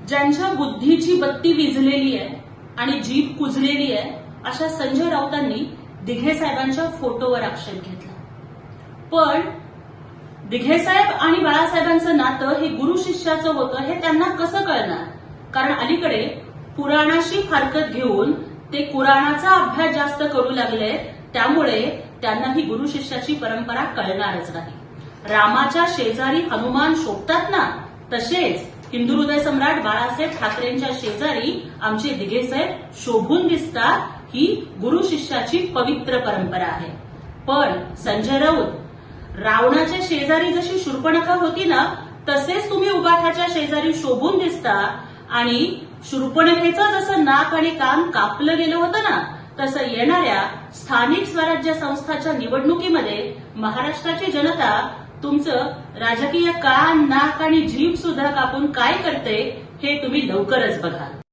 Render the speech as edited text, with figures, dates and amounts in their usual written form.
ज्यांच्या बुद्धीची बत्ती विझलेली आहे आणि जीभ कुजलेली आहे अशा संजय राऊतांनी दिघे साहेबांच्या फोटोवर आक्षेप घेतला. पण दिघे साहेब आणि बाळासाहेबांचं नातं हे गुरु शिष्याचं होतं हे त्यांना कसं कळणार? कारण अलीकडे पुराणाशी फारकत घेऊन ते कुराणाचा अभ्यास जास्त करू लागले, त्यामुळे त्यांना ही गुरु शिष्याची परंपरा कळणारच नाही. रामाच्या शेजारी हनुमान शोभतात ना, तसेच हिंदू हृदय सम्राट बाळासाहेब ठाकरेंच्या शेजारी आमचे दिघे साहेब शोभून दिसतात. ही गुरु शिष्याची पवित्र परंपरा आहे. पण संजय राऊत, रावणाच्या शेजारी जशी शूर्पणखा होती ना, तसेच तुम्ही उबाठाच्या शेजारी शोभून दिसता. आणि शूर्पणखेचं जसं नाक आणि कान कापलं गेलं होतं ना, तसं येणाऱ्या स्थानिक स्वराज्य संस्थाच्या निवडणुकीमध्ये महाराष्ट्राची जनता तुमचं राजकीय कान, नाक आणि जीभ सुद्धा कापून काय करते हे तुम्ही लवकरच बघाल.